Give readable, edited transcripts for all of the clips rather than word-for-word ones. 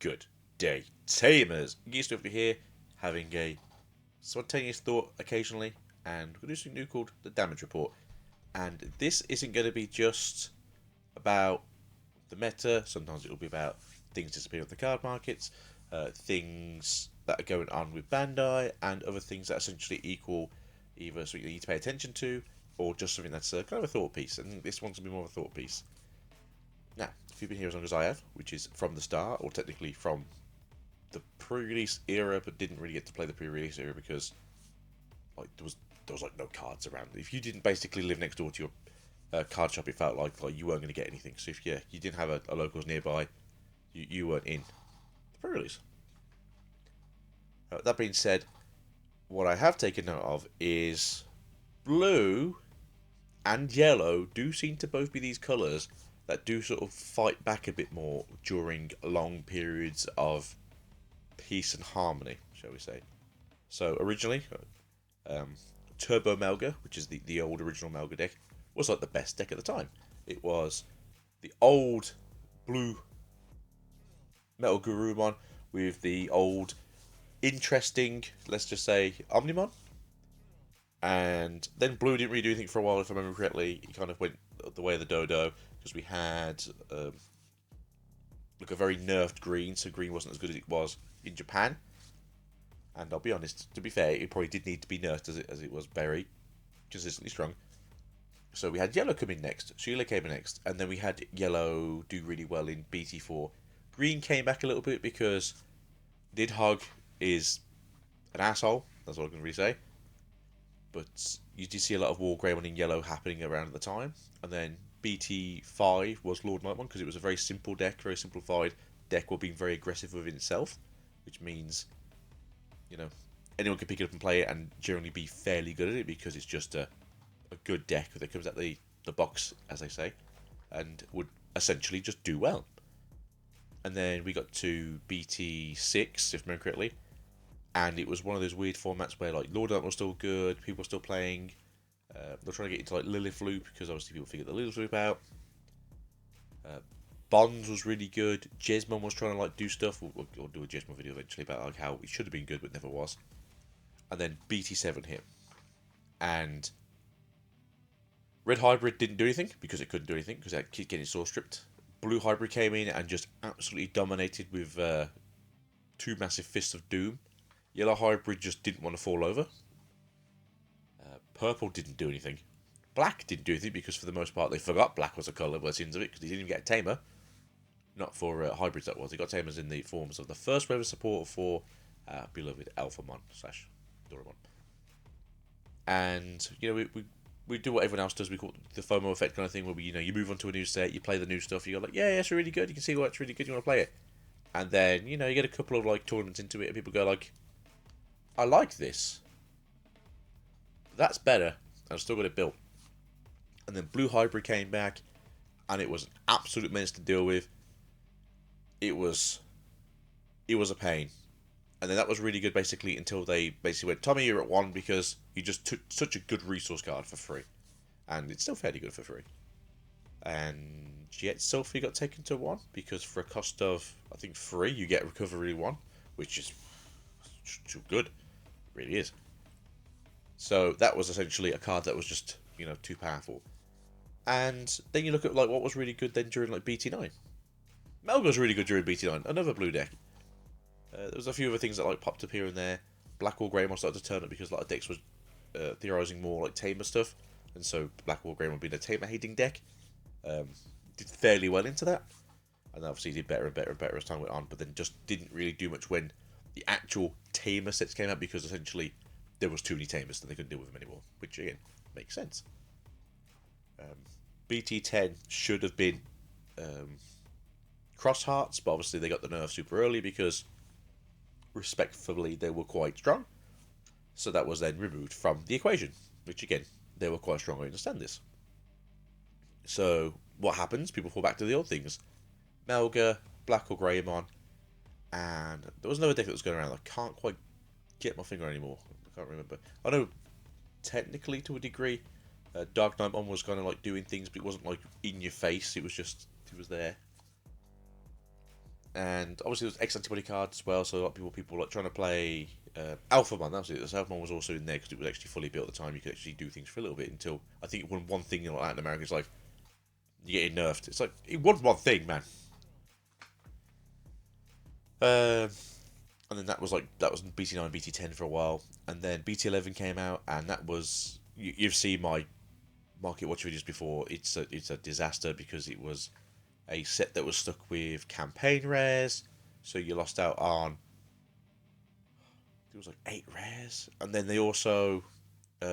Good day, Tamers. Geese over here, having a spontaneous thought occasionally, and we're doing something new called the Damage Report. And this isn't going to be just about the meta. Sometimes it'll be about things disappearing off the card markets, things that are going on with Bandai, and other things that essentially equal either something you need to pay attention to, or just something that's kind of a thought piece. And this one's going to be more of a thought piece. Now, if you've been here as long as I have, which is from the start, or technically from the pre-release era, but didn't really get to play the pre-release era because like there was like no cards around. If you didn't basically live next door to your card shop, it felt like you weren't going to get anything. So if you didn't have a locals nearby, you weren't in the pre-release. That being said, what I have taken note of is blue and yellow do seem to both be these colours that do sort of fight back a bit more during long periods of peace and harmony, shall we say. So originally, Turbo Melga, which is the old original Melga deck, was like the best deck at the time. It was the old blue Metal Gurumon with the old interesting, let's just say, Omnimon. And then blue didn't really do anything for a while, if I remember correctly. It kind of went the way of the dodo, because we had a very nerfed green, so green wasn't as good as it was in Japan. And I'll be honest, to be fair, it probably did need to be nerfed as it was very consistently strong. So we had yellow come in next, Sheila came in next, and then we had yellow do really well in BT4. Green came back a little bit because Nidhogg is an asshole, that's all I can really say. But you did see a lot of War Greymon in yellow happening around at the time. And then BT5 was Lord Nightmon because it was a very simple deck, very simplified deck while being very aggressive within itself. Which means, anyone can pick it up and play it and generally be fairly good at it because it's just a good deck that comes out the box, as they say, and would essentially just do well. And then we got to BT6, if I remember correctly. And it was one of those weird formats where Lord Art was still good, people were still playing. They're trying to get into Lilith Loop because obviously people figured the Lilith Loop out. Bonds was really good. Jesmon was trying to do stuff. We'll do a Jesmon video eventually about how it should have been good but never was. And then BT7 hit, and Red Hybrid didn't do anything because it couldn't do anything because it kept getting source stripped. Blue Hybrid came in and just absolutely dominated with two massive Fists of Doom. Yellow Hybrid just didn't want to fall over. Purple didn't do anything. Black didn't do anything because for the most part they forgot black was a colour by the seems of it because he didn't even get a tamer. Not for hybrids that was. He got tamers in the forms of the first wave of support for beloved Alphamon / Doraemon. And we do what everyone else does. We call it the FOMO effect kind of thing where you move on to a new set, you play the new stuff, you go yeah, it's really good. You can see why it's really good. You want to play it, and then you get a couple of tournaments into it, and people go I like this. That's better. I've still got it built. And then Blue Hybrid came back, and it was an absolute menace to deal with. It was a pain. And then that was really good basically until they basically went, Tommy, you're at 1 because you just took such a good resource card for free. And it's still fairly good for free. And yet Sophie got taken to 1 because for a cost of, I think, 3, you get Recovery 1, which is too good. It really is. So that was essentially a card that was just, too powerful. And then you look at what was really good then during BT9. Melga was really good during BT9, another blue deck. There was a few other things that popped up here and there. Black War Greymon started to turn up because a lot of decks was theorizing more tamer stuff, and so Black War Greymon being a tamer hating deck did fairly well into that, and obviously did better and better and better as time went on. But then just didn't really do much when the actual tamer sets came out because essentially there was too many tamers that they couldn't deal with them anymore, which again makes sense. BT10 should have been Cross Hearts, but obviously they got the nerf super early because respectfully they were quite strong, so that was then removed from the equation, which again they were quite strong. I understand this. So what happens? People fall back to the old things. Melga, Black or Greymon, and there was another deck that was going around. I can't quite get my finger anymore. I can't remember. I know technically to a degree Dark Knightmon was kind of doing things, but it wasn't in your face. It was just, it was there. And obviously there's X antibody cards as well, so a lot of people like trying to play Alphamon. That was it. The Alphamon was also in there because it was actually fully built at the time. You could actually do things for a little bit until I think one thing like that in America is like you get nerfed. It's like it was one thing, man. Um, and then that was BT9, BT10 for a while, and then BT11 came out, and that was you've seen my market watch videos before. It's a disaster because it was a set that was stuck with campaign rares, so you lost out on it was like 8 rares, and then they also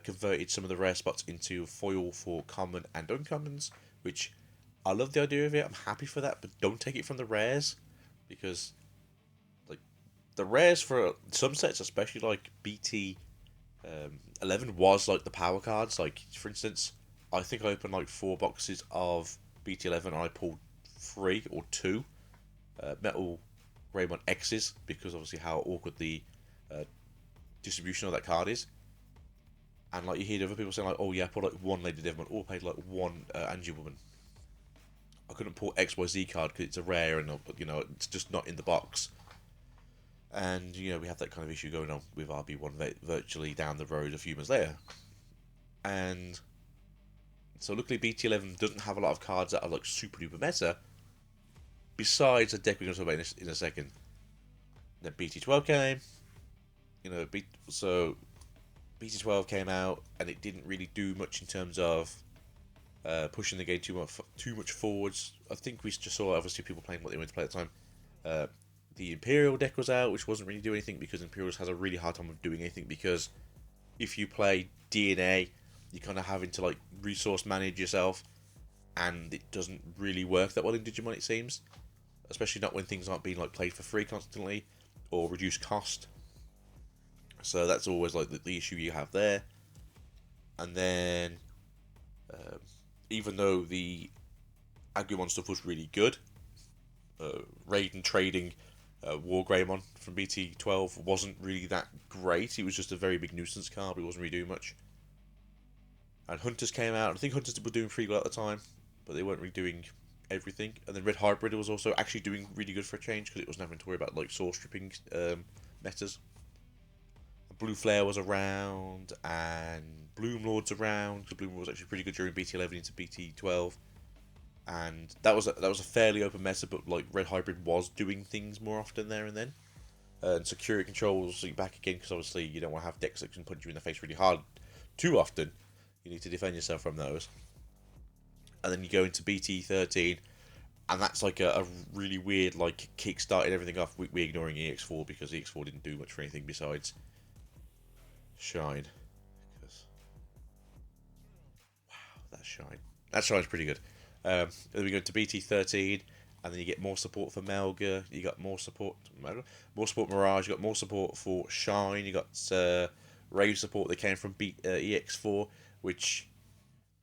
converted some of the rare spots into foil for common and uncommons, which I love the idea of it. I'm happy for that, but don't take it from the rares because like the rares for some sets, especially like BT 11, was like the power cards. Like for instance, I think I opened like 4 boxes of BT11 and I pulled 3 or 2 metal Greymon X's because obviously how awkward the uh, distribution of that card is. And like you hear other people saying like, oh yeah, I pulled like 1 Lady Devilman, or paid like 1 Angie Woman. I couldn't pull XYZ card because it's a rare and it's just not in the box. And we have that kind of issue going on with RB1 virtually down the road a few months later. And so luckily BT11 doesn't have a lot of cards that are like super duper meta. Besides a deck we're going to talk about in a second. Then BT12 came. So BT12 came out and it didn't really do much in terms of pushing the game too much forwards. I think we just saw obviously people playing what they wanted to play at the time. The Imperial deck was out, which wasn't really doing anything because Imperials has a really hard time of doing anything because if you play DNA, you're kind of having to like resource manage yourself, and it doesn't really work that well in Digimon, it seems, especially not when things aren't being like played for free constantly or reduced cost. So that's always like the issue you have there. And then even though the Agumon stuff was really good, raid and trading War Greymon from BT12 wasn't really that great. It was just a very big nuisance card, but it wasn't really doing much. And Hunters came out. I think Hunters were doing pretty well at the time, but they weren't really doing everything. And then Red Hybrid was also actually doing really good for a change because it wasn't having to worry about like source stripping metas. Blue Flare was around, and Bloom Lord's around because Bloom Lord was actually pretty good during BT11 into BT12. And that was a fairly open meta, but like Red Hybrid was doing things more often there and then. And Security Controls back again because obviously you don't want to have decks that can punch you in the face really hard too often. You need to defend yourself from those. And then you go into BT13, and that's like a really weird like kick-starting everything off. We ignoring EX4 because EX4 didn't do much for anything besides shine. Wow, that shine. That shine's pretty good. Then we go to BT13, and then you get more support for Melga. You got more support Mirage. You got more support for Shine. You got Rave support that came from EX4, which,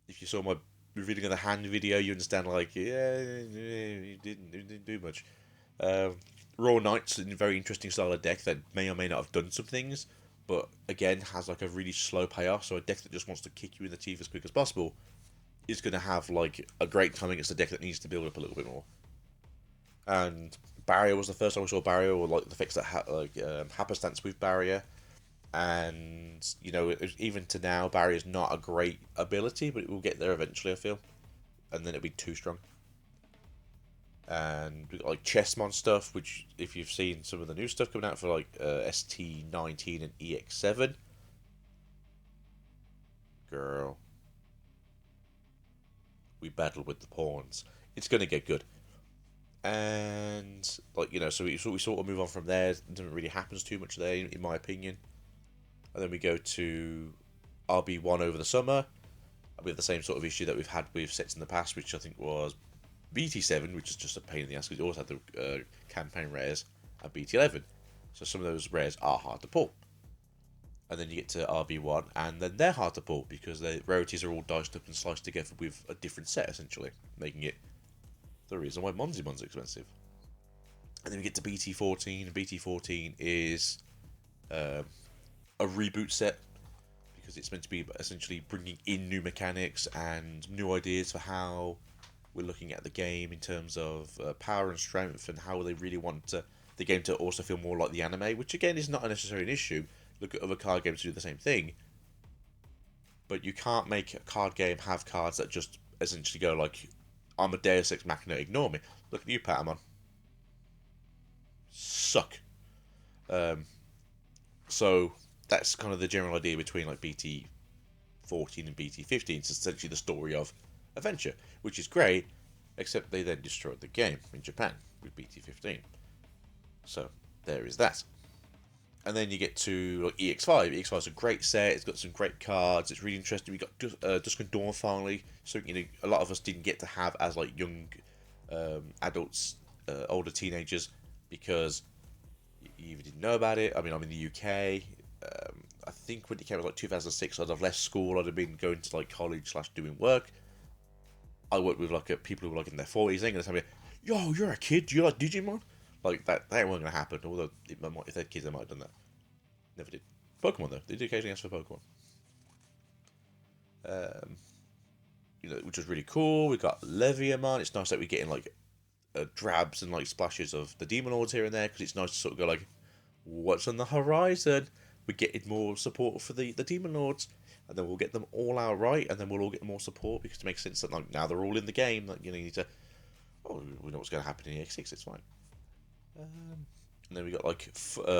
if you saw my revealing of the hand video, you understand like it didn't do much. Raw Knights, a very interesting style of deck that may or may not have done some things, but again has like a really slow payoff. So a deck that just wants to kick you in the teeth as quick as possible is going to have like a great time against a deck that needs to build up a little bit more. And Barrier was the first time we saw Barrier, or like the effects that Happenstance with Barrier. And even to now, Barrier is not a great ability, but it will get there eventually, I feel. And then it'll be too strong. And we got like Chessmon stuff, which if you've seen some of the new stuff coming out for like ST19 and EX7, girl, we battle with the pawns. It's gonna get good. And like so we sort of move on from there. It doesn't really happen too much there, in my opinion. And then we go to RB1 over the summer. We have the same sort of issue that we've had with sets in the past, which I think was BT7, which is just a pain in the ass because you always had the campaign rares, and BT11. So some of those rares are hard to pull. And then you get to RB1, and then they're hard to pull because the rarities are all diced up and sliced together with a different set, essentially, making it the reason why Monzimon's expensive. And then we get to BT14, and BT14 is a reboot set because it's meant to be essentially bringing in new mechanics and new ideas for how We're looking at the game in terms of power and strength and how they really want the game to also feel more like the anime, which again is not necessarily an issue. Look at other card games who do the same thing, but you can't make a card game have cards that just essentially go like, I'm a Deus Ex Machina, ignore me. Look at you, Patamon. Suck. Um, so that's kind of the general idea between like BT 14 and BT 15. It's essentially the story of adventure, which is great, except they then destroyed the game in Japan with BT 15. So there is that. And then you get to like EX5. EX5 is a great set. It's got some great cards. It's really interesting. We got Dusk and Dawn finally. So a lot of us didn't get to have as like young adults, older teenagers, because you either didn't know about it. I mean, I'm in the UK. I think when it came out like 2006, I'd have left school. I'd have been going to like college / doing work. I worked with like people who were like in their 40s. They're gonna tell me, "Yo, you're a kid. Do you like Digimon?" Like that wasn't gonna happen. Although if they had kids, they might have done that. Never did. Pokemon though, they did occasionally ask for Pokemon. Um, which was really cool. We got Leviamon. It's nice that we're getting like drabs and like splashes of the Demon Lords here and there, because it's nice to sort of go like, what's on the horizon? We're getting more support for the Demon Lords, and then we'll get them all out right, and then we'll all get more support, because it makes sense that like now they're all in the game. Like you need to, we know what's going to happen in EX6. It's fine. And then we got like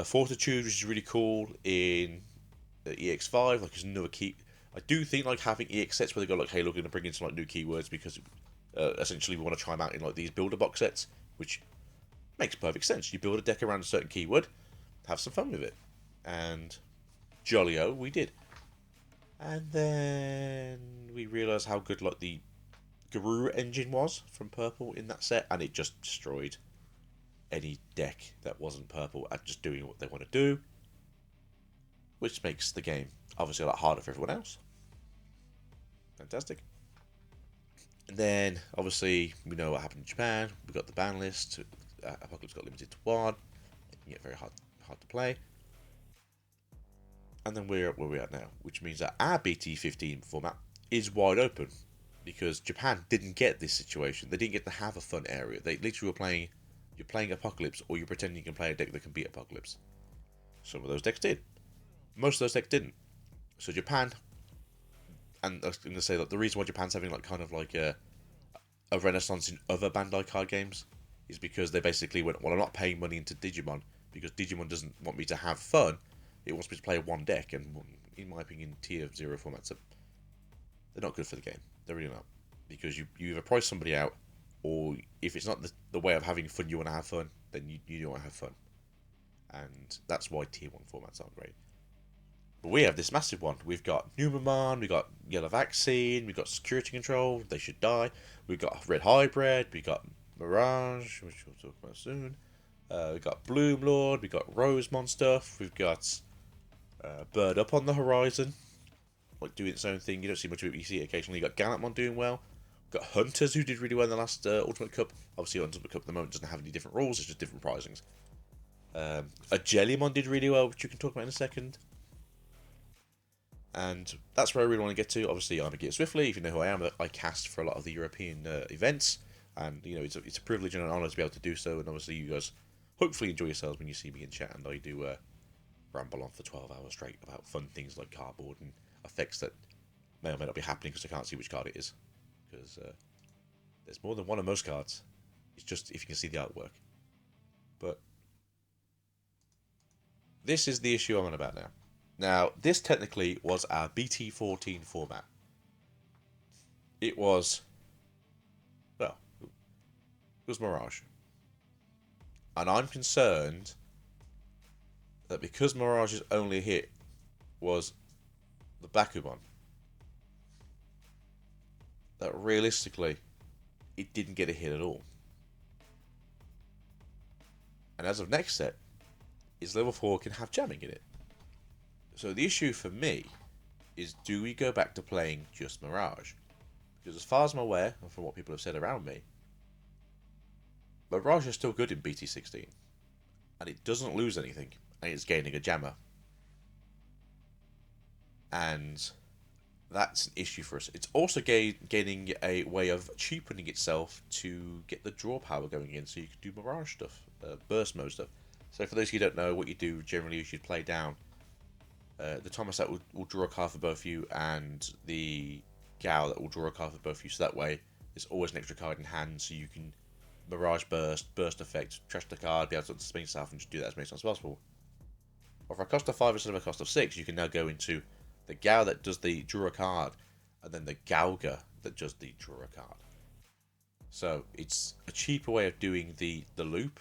Fortitude, which is really cool in EX5. Like, it's another key. I do think like having EX sets where they go like, hey, look, we're going to bring in some like new keywords, because essentially we want to try them out in like these builder box sets, which makes perfect sense. You build a deck around a certain keyword, have some fun with it, and jolly-o, we did. And then we realised how good like the Guru engine was from Purple in that set, and it just destroyed any deck that wasn't Purple at just doing what they want to do, which makes the game obviously a lot harder for everyone else. Fantastic. And then obviously we know what happened in Japan. We got the ban list. Apocalypse got limited to one. It can get very hard to play. And then we're where we're at now, which means that our BT15 format is wide open, because Japan didn't get this situation. They didn't get to have a fun area. They literally were playing, you're playing Apocalypse, or you're pretending you can play a deck that can beat Apocalypse. Some of those decks did. Most of those decks didn't. So Japan, and I was going to say that the reason why Japan's having like kind of like a renaissance in other Bandai card games is because they basically went, well, I'm not paying money into Digimon because Digimon doesn't want me to have fun. It wants me to play one deck, and in my opinion, Tier 0 formats they're not good for the game. They're really not, because you either price somebody out, or if it's not the way of having fun you want to have fun, then you don't want to have fun, and that's why Tier 1 formats aren't great. But we have this massive one. We've got Numamon, we've got Yellow Vaccine, we've got Security Control, They Should Die, we've got Red Hybrid, we've got Mirage, which we'll talk about soon. We've got Bloom Lord, we've got Rosemon stuff, we've got Bird Up on the horizon, like doing its own thing. You don't see much of it, but you see it occasionally. You got Gallantmon doing well. We've got Hunters, who did really well in the last Ultimate Cup. Obviously, Ultimate Cup at the moment doesn't have any different rules, it's just different pricings. A Jellymon did really well, which you can talk about in a second. And that's where I really want to get to. Obviously, I'm Gear Swiftly. If you know who I am, I cast for a lot of the European events, and it's a privilege and an honour to be able to do so. And obviously, you guys hopefully enjoy yourselves when you see me in chat, and I do ramble on for 12 hours straight about fun things like cardboard and effects that may or may not be happening because I can't see which card it is. Because there's more than one of most cards. It's just if you can see the artwork. But this is the issue I'm on about now. Now, this technically was our BT14 format. It was, well, it was Mirage. And I'm concerned that because Mirage's only hit was the Bakuman, that realistically, it didn't get a hit at all. And as of next set, its level 4 can have jamming in it. So the issue for me is, do we go back to playing just Mirage? Because as far as I'm aware, and from what people have said around me, Mirage is still good in BT16. And it doesn't lose anything, and it's gaining a jammer. And That's an issue for us. It's also gaining a way of cheapening itself to get the draw power going in, so you can do Mirage stuff, burst mode stuff. So for those who don't know, what you do generally is you play down the Thomas that will draw a card for both of you, and the Gao that will draw a card for both of you. So that way, there's always an extra card in hand, so you can Mirage burst effect, trash the card, be able to spin yourself, and just do that as many times as possible. Or for a cost of 5 instead of a cost of 6, you can now go into the Gao that does the draw a card, and then the Gauga that does the draw a card. So it's a cheaper way of doing the loop.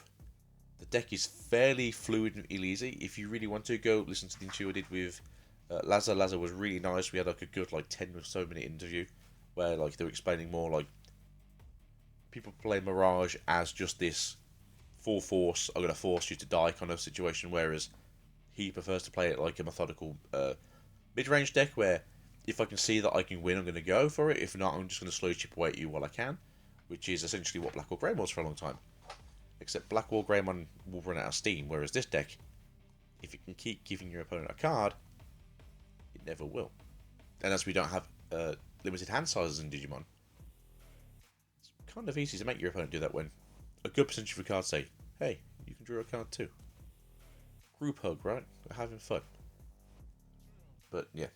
The deck is fairly fluid and easy. If you really want to, go listen to the interview I did with Lazar. Lazar was really nice. We had like a good 10 or so minute interview where like they were explaining more like people play Mirage as just this full force, I'm gonna force you to die kind of situation, whereas he prefers to play it like a methodical mid-range deck where if I can see that I can win, I'm going to go for it. If not, I'm just going to slowly chip away at you while I can, which is essentially what Blackwall Greymon was for a long time. Except Blackwall Greymon will run out of steam, whereas this deck, if it can keep giving your opponent a card, it never will. And as we don't have limited hand sizes in Digimon, it's kind of easy to make your opponent do that when a good percentage of your cards say, hey, you can draw a card too. Group hug, right? We're having fun. But yeah,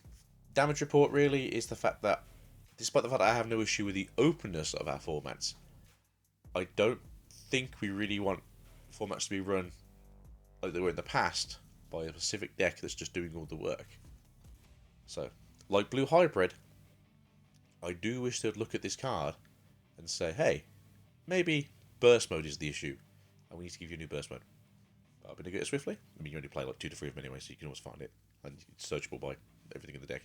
damage report really is the fact that, despite the fact that I have no issue with the openness of our formats, I don't think we really want formats to be run like they were in the past by a specific deck that's just doing all the work. So, like Blue Hybrid, I do wish they'd look at this card and say, hey, maybe burst mode is the issue, and we need to give you a new burst mode. But I'm going to get it swiftly. I mean, you only play like 2 to 3 of them anyway, so you can always find it. And it's searchable by everything in the deck.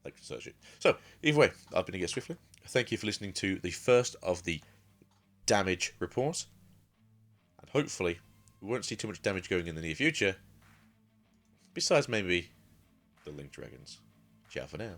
Like to search it. So, either way, I've been to get swiftly. Thank you for listening to the first of the damage reports. And hopefully, we won't see too much damage going in the near future. Besides maybe the Link Dragons. Ciao for now.